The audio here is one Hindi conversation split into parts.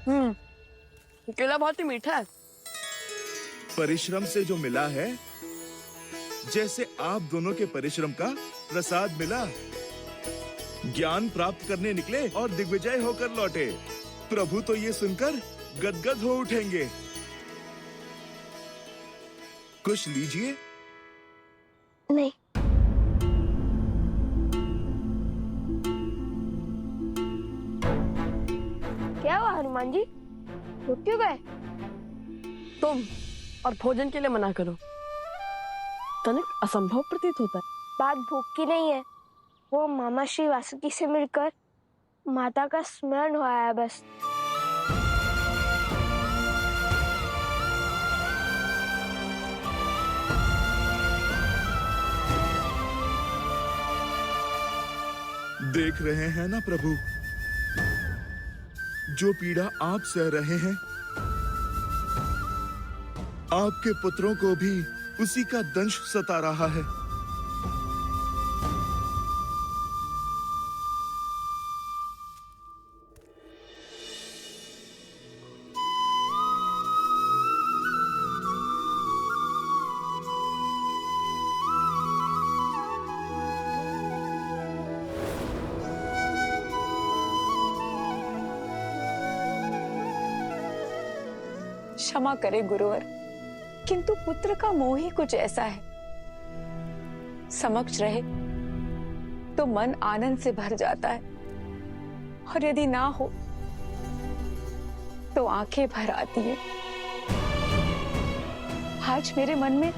केला बहुत ही मीठा है। परिश्रम से जो मिला है, जैसे आप दोनों के परिश्रम का प्रसाद मिला। ज्ञान प्राप्त करने निकले और दिग्विजय होकर लौटे। प्रभु तो ये सुनकर गदगद हो उठेंगे। कुछ लीजिए। नहीं। क्या हुआ हनुमान जी, रुक क्यों गए? तुम और भोजन के लिए मना करो, तनिक असंभव प्रतीत होता है। बात भूख की नहीं है, वो मामा श्री वासुकी से मिलकर माता का स्मरण हुआ है बस। देख रहे हैं ना प्रभु, जो पीड़ा आप सह रहे हैं, आपके पुत्रों को भी उसी का दंश सता रहा है। क्षमा करे गुरुवर, किंतु पुत्र का मोह ही कुछ ऐसा है। समक्ष रहे तो मन आनंद से भर जाता है, और यदि ना हो तो आंखें भर आती है। आज मेरे मन में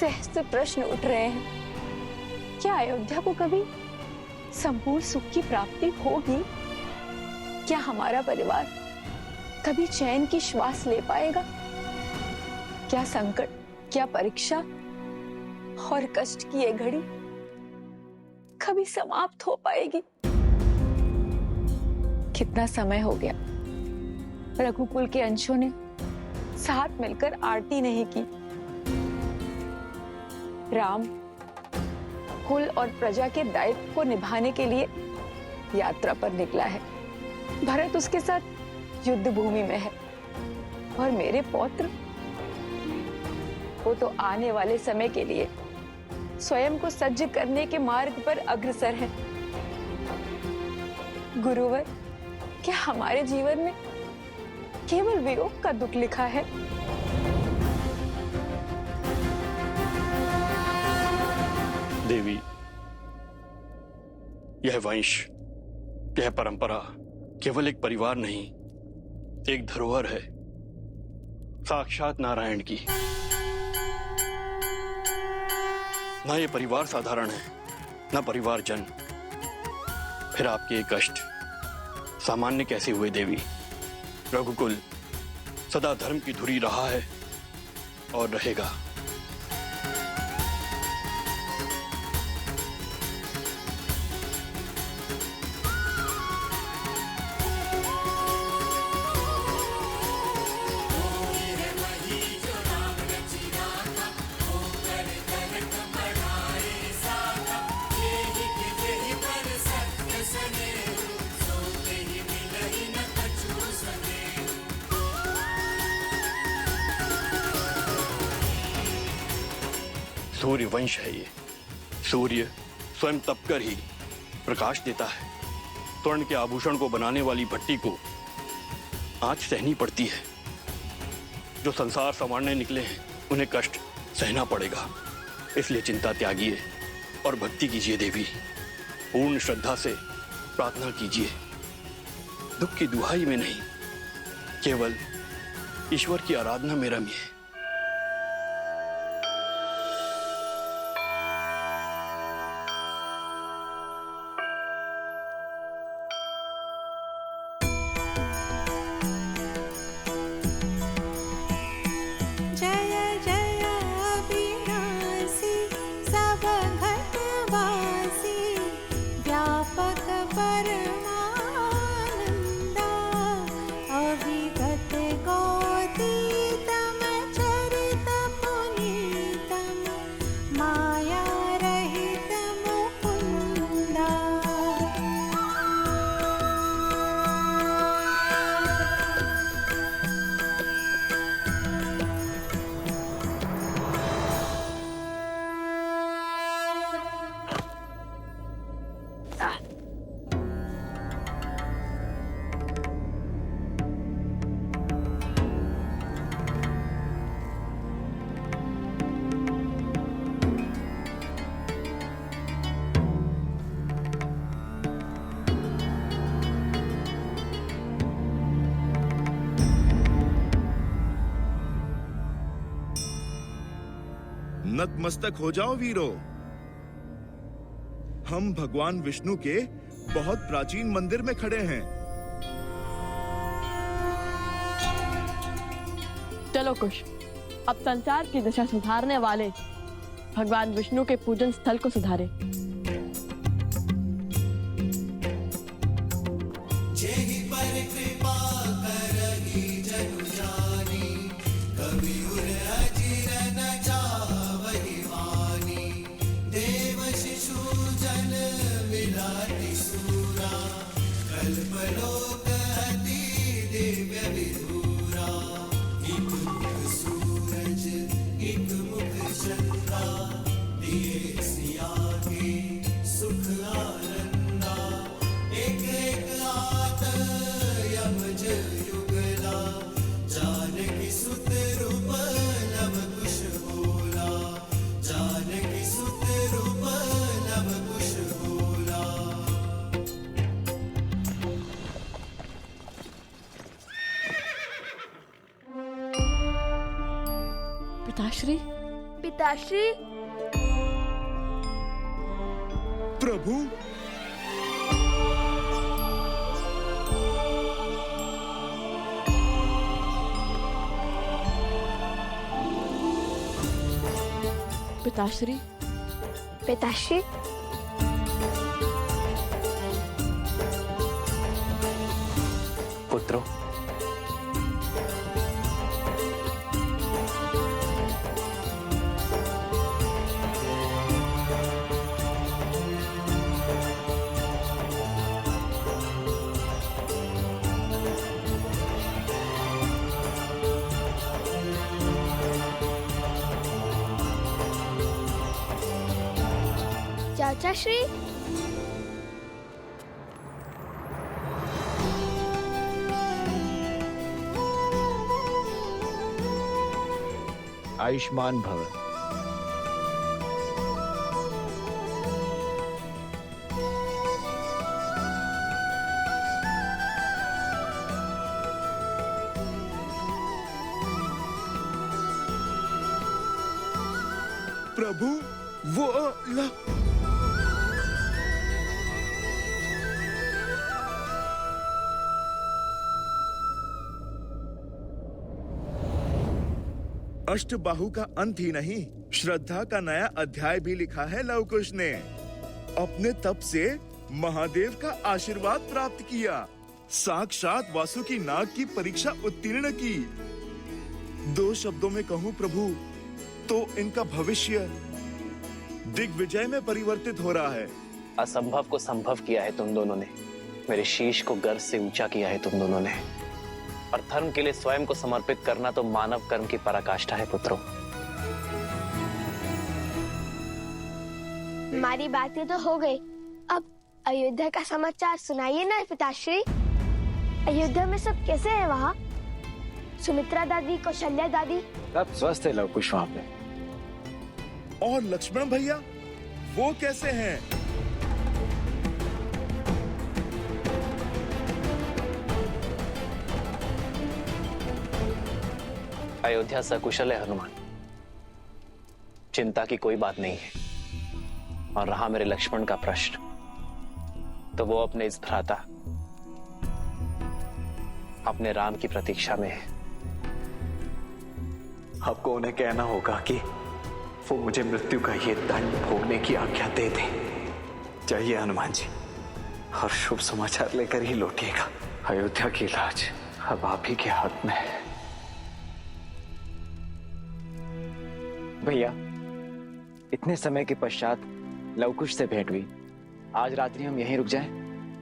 सहस्त्र प्रश्न उठ रहे हैं। क्या अयोध्या को कभी संपूर्ण सुख की प्राप्ति होगी? क्या हमारा परिवार कभी चैन की श्वास ले पाएगा? क्या संकट, क्या परीक्षा और कष्ट की ये घड़ी कभी समाप्त हो पाएगी? कितना समय हो गया रघुकुल के अंशों ने साथ मिलकर आरती नहीं की। राम कुल और प्रजा के दायित्व को निभाने के लिए यात्रा पर निकला है। भरत उसके साथ युद्ध भूमि में है, और मेरे पौत्र वो तो आने वाले समय के लिए स्वयं को सज्ज करने के मार्ग पर अग्रसर है। गुरुवर, क्या हमारे जीवन में केवल वियोग का दुख लिखा है? देवी, यह वंश, यह परंपरा केवल एक परिवार नहीं, एक धरोहर है, साक्षात नारायण की। ना ये परिवार साधारण है, ना परिवार जन। फिर आपके ये कष्ट सामान्य कैसे हुए देवी? रघुकुल सदा धर्म की धुरी रहा है और रहेगा। सूर्य वंश है ये। सूर्य स्वयं तपकर ही प्रकाश देता है। स्वर्ण के आभूषण को बनाने वाली भट्टी को आंच सहनी पड़ती है। जो संसार संवारने निकले हैं उन्हें कष्ट सहना पड़ेगा। इसलिए चिंता त्यागिए और भक्ति कीजिए देवी। पूर्ण श्रद्धा से प्रार्थना कीजिए। दुख की दुहाई में नहीं, केवल ईश्वर की आराधना में रमिए। नतमस्तक हो जाओ वीरो। हम भगवान विष्णु के बहुत प्राचीन मंदिर में खड़े हैं। चलो कुश, अब संसार की दिशा सुधारने वाले भगवान विष्णु के पूजन स्थल को सुधारे। पिताश्री, पिताश्री, प्रभु, पिताश्री, पिताश्री, पुत्रों, चाचा श्री, आयुष्मान भव। प्रभु, वो अष्टबाहु का अंत ही नहीं, श्रद्धा का नया अध्याय भी लिखा है लवकुश ने। अपने तप से महादेव का आशीर्वाद प्राप्त किया, साक्षात वासुकी नाग की परीक्षा उत्तीर्ण की। दो शब्दों में कहूँ प्रभु, तो इनका भविष्य दिग्विजय में परिवर्तित हो रहा है। असंभव को संभव किया है तुम दोनों ने, मेरे शीश को गर्व से ऊंचा किया है तुम दोनों ने, और धर्म के लिए स्वयं को समर्पित करना तो मानव कर्म की पराकाष्ठा है पुत्रों। हमारी बातें तो हो गई, अब अयोध्या का समाचार सुनाइए ना पिताश्री। अयोध्या में सब कैसे हैं वहाँ? सुमित्रा दादी, कौशल्या दादी सब स्वस्थ है लवकुश वहाँ पे। और लक्ष्मण भैया, वो कैसे हैं? अयोध्या सकुशल है हनुमान, चिंता की कोई बात नहीं है। और रहा मेरे लक्ष्मण का प्रश्न, तो वो अपने इस भ्राता, अपने राम की प्रतीक्षा में है। आपको उन्हें कहना होगा कि वो मुझे मृत्यु का ये दंड भोगने की आज्ञा दे दे। चाहिए हनुमान जी, और शुभ समाचार लेकर ही लौटिएगा। अयोध्या की लाज अब आप ही के हाथ में है। भैया, इतने समय के पश्चात लवकुश से भेंट हुई, आज रात्रि हम यहीं रुक जाएं?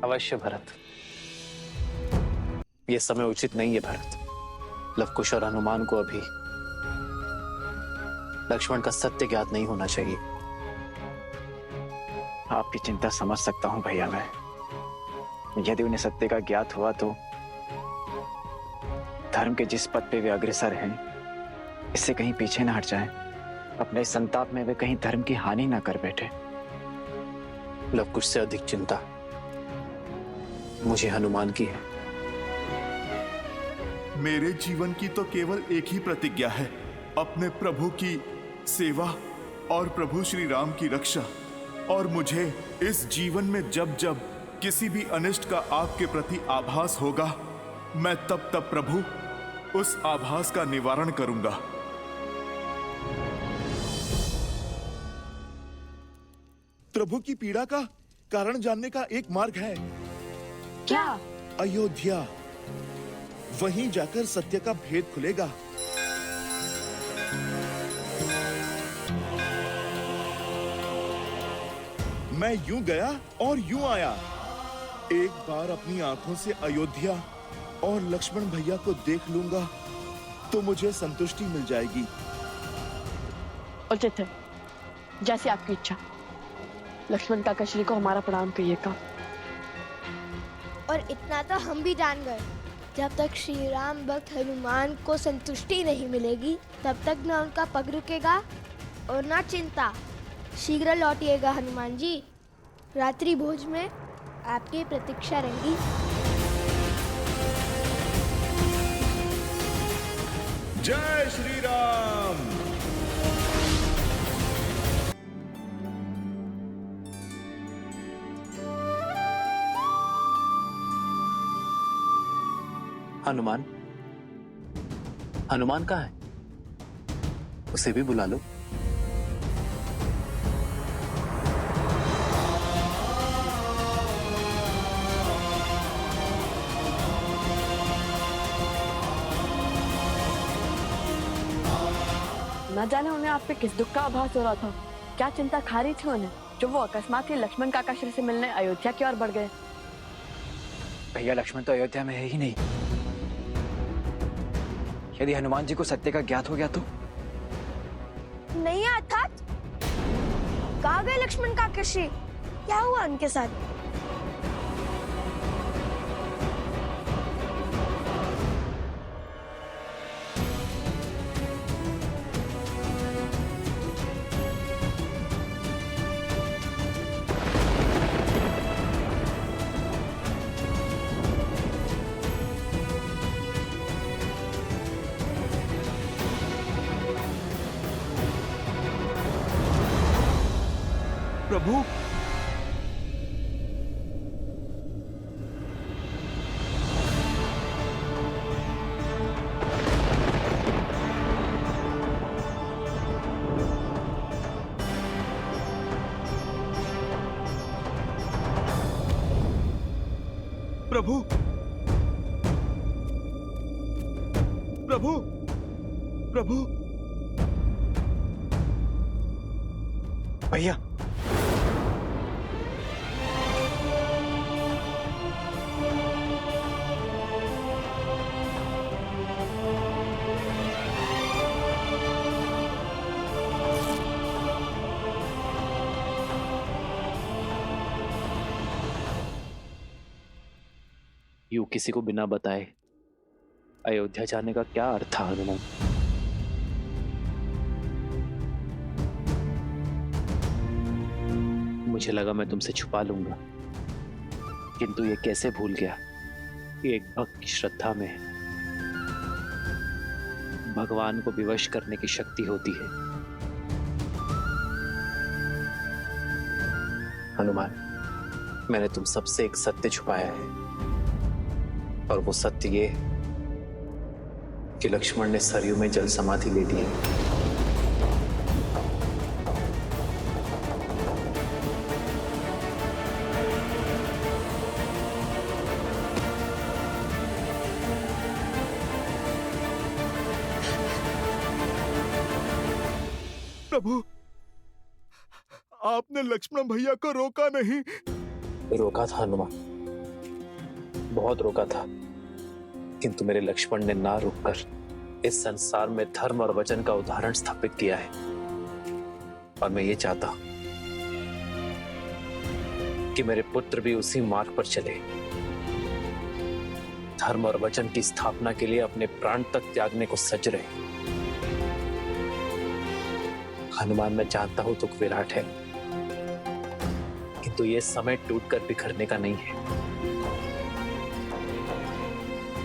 अवश्य भरत, ये समय उचित नहीं है भरत। लवकुश और हनुमान को अभी लक्ष्मण का सत्य ज्ञात नहीं होना चाहिए। आपकी चिंता समझ सकता हूं भैया मैं। यदि उन्हें सत्य का ज्ञात हुआ तो धर्म के जिस पद पे वे अग्रसर हैं, इससे कहीं पीछे ना हट जाएं। अपने संताप में वे कहीं धर्म की हानि ना कर बैठे। लवकुश से अधिक चिंता मुझे हनुमान की है। मेरे जीवन की तो केवल एक ही प्रतिज्ञा है, अपने प्रभु की सेवा और प्रभु श्री राम की रक्षा, और मुझे इस जीवन में जब जब किसी भी अनिष्ट का आपके प्रति आभास होगा, मैं तब तब प्रभु उस आभास का निवारण करूंगा। प्रभु की पीड़ा का कारण जानने का एक मार्ग है। क्या? अयोध्या। वहीं जाकर सत्य का भेद खुलेगा। मैं यूं गया और यूं आया। एक बार अपनी आंखों से अयोध्या और लक्ष्मण भैया को देख लूंगा तो मुझे संतुष्टि मिल जाएगी। उचित है, जैसे आपकी इच्छा। लक्ष्मण काका श्री को हमारा प्रणाम कहिएगा। और इतना तो हम भी जान गए, जब तक श्री राम भक्त हनुमान को संतुष्टि नहीं मिलेगी तब तक न उनका पग रुकेगा और न चिंता। शीघ्र लौटिएगा हनुमान जी, रात्रि भोज में आपकी प्रतीक्षा रहेगी। जय श्री राम। हनुमान, हनुमान कहाँ है? उसे भी बुला लो। न जाने उन्हें आप पे किस दुख का आभास हो रहा था, क्या चिंता खा रही थी उन्हें, जो वो अकस्मात ही लक्ष्मण काका श्री से मिलने अयोध्या की ओर बढ़ गए। भैया, लक्ष्मण तो अयोध्या में है ही नहीं। यदि हनुमान जी को सत्य का ज्ञात हो गया तो? नहीं अर्थात कहाँ गए लक्ष्मण काका श्री? क्या हुआ उनके साथ? प्रभु, प्रभु, प्रभु, प्रभु। भैया, यूं किसी को बिना बताए अयोध्या जाने का क्या अर्थ था हनुमान? मुझे लगा मैं तुमसे छुपा लूंगा, किंतु ये कैसे भूल गया कि एक भक्त की श्रद्धा में भगवान को विवश करने की शक्ति होती है। हनुमान, मैंने तुम सबसे एक सत्य छुपाया है, और वो सत्य ये कि लक्ष्मण ने सरयू में जल समाधि ले ली है। प्रभु, आपने लक्ष्मण भैया को रोका नहीं। रोका था हनुमान, बहुत रोका था, किंतु मेरे लक्ष्मण ने ना रुककर इस संसार में धर्म और वचन का उदाहरण स्थापित किया है। और मैं ये चाहता हूं कि मेरे पुत्र भी उसी मार्ग पर चले, धर्म और वचन की स्थापना के लिए अपने प्राण तक त्यागने को सज रहे। हनुमान, मैं जानता हूं दुख विराट है, किंतु ये समय टूटकर बिखरने का नहीं है।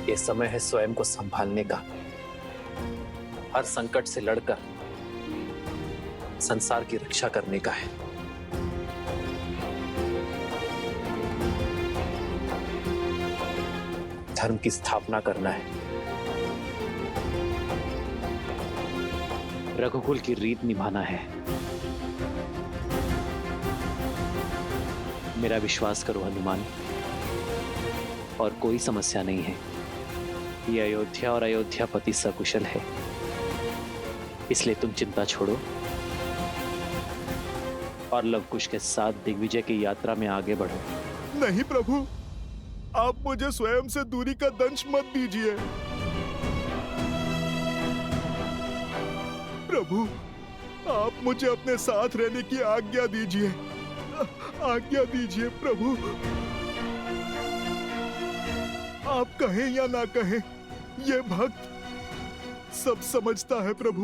ये समय है स्वयं को संभालने का, हर संकट से लड़कर संसार की रक्षा करने का है। धर्म की स्थापना करना है। रघुकुल की रीत निभाना है। मेरा विश्वास करो हनुमान, और कोई समस्या नहीं है। ये अयोध्या और अयोध्यापति सकुशल है, इसलिए तुम चिंता छोड़ो और लवकुश के साथ दिग्विजय की यात्रा में आगे बढ़ो। नहीं प्रभु, आप मुझे स्वयं से दूरी का दंश मत दीजिए। प्रभु, आप मुझे अपने साथ रहने की आज्ञा दीजिए। आज्ञा दीजिए प्रभु। आप कहें या ना कहें, ये भक्त सब समझता है प्रभु।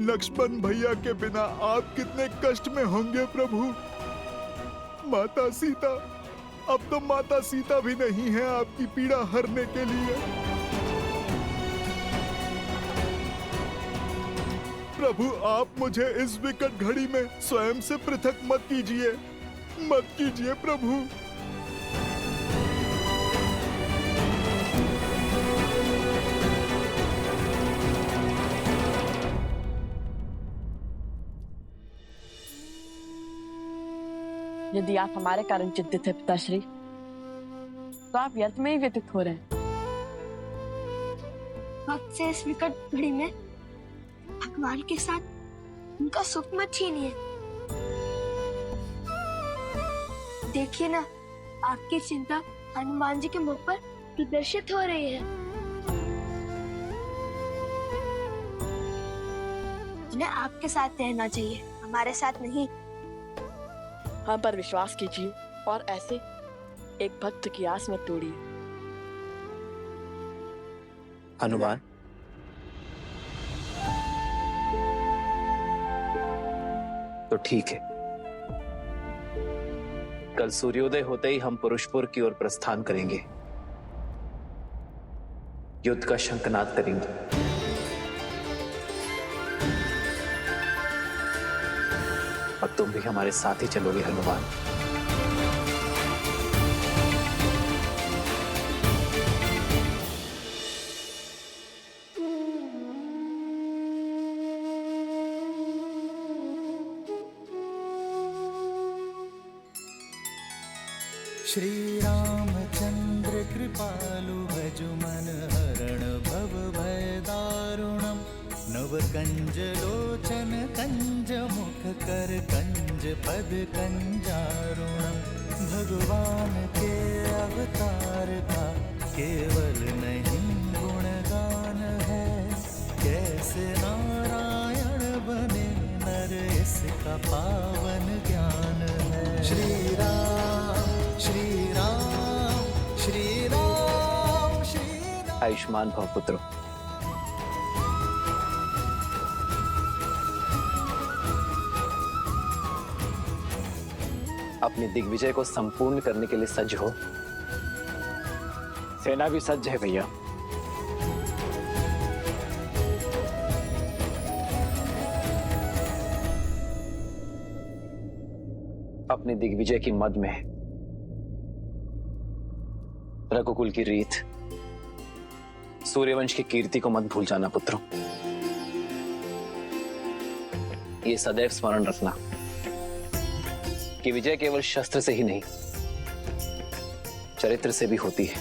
लक्ष्मण भैया के बिना आप कितने कष्ट में होंगे प्रभु। माता सीता, अब तो माता सीता भी नहीं है आपकी पीड़ा हरने के लिए। प्रभु, आप मुझे इस विकट घड़ी में स्वयं से पृथक मत कीजिए, मत कीजिए प्रभु। यदि आप हमारे कारण चिंतित हैं पिताश्री, तो आप व्यर्थ में ही व्यतीत हो रहे हैं। वक्त से इस विकट घड़ी में भगवान के साथ उनका सुख मत छीनिए। देखिए ना, आपकी चिंता हनुमान जी के मुख पर प्रदर्शित हो रही है। उन्हें आपके साथ रहना चाहिए, हमारे साथ नहीं। हम पर विश्वास कीजिए और ऐसे एक भक्त की आस मत तोड़िए। हनुमान, तो ठीक है, कल सूर्योदय होते ही हम पुरुषपुर की ओर प्रस्थान करेंगे। युद्ध का शंखनाद करेंगे। और तुम भी हमारे साथ ही चलोगे हनुमान। श्री रामचंद्र कृपालु भजु मन हरण भव भय दारुणम। नव कंज लोचन कंज मुख कर कंज पद कंजारुणम। भगवान के अवतार का केवल नहीं गुणगान है। कैसे नारायण बने नर इसका पावन ज्ञान है। श्री राम श्री राम श्री राम श्री राम। आयुष्मान भव पुत्र। अपने दिग्विजय को संपूर्ण करने के लिए सज्ज हो। सेना भी सज्ज है भैया। अपने दिग्विजय की मद में रघुकुल की रीत, सूर्यवंश की कीर्ति को मत भूल जाना पुत्रों। ये सदैव स्मरण रखना कि विजय केवल शस्त्र से ही नहीं, चरित्र से भी होती है।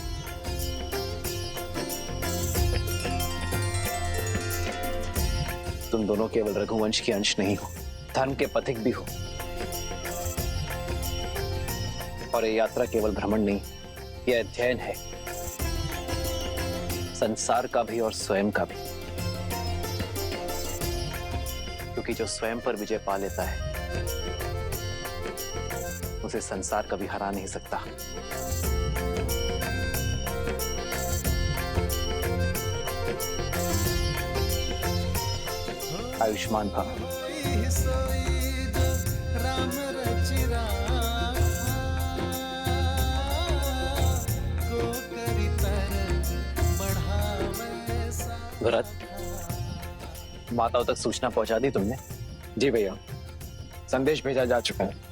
तुम दोनों केवल रघुवंश के अंश नहीं हो, धर्म के पथिक भी हो। और ये यात्रा केवल भ्रमण नहीं, यह अध्ययन है, संसार का भी और स्वयं का भी। क्योंकि जो स्वयं पर विजय पा लेता है, उसे संसार कभी हरा नहीं सकता। आयुष्मान भव। भरत, माताओं तक सूचना पहुंचा दी तुमने? जी भैया, संदेश भेजा जा चुका है।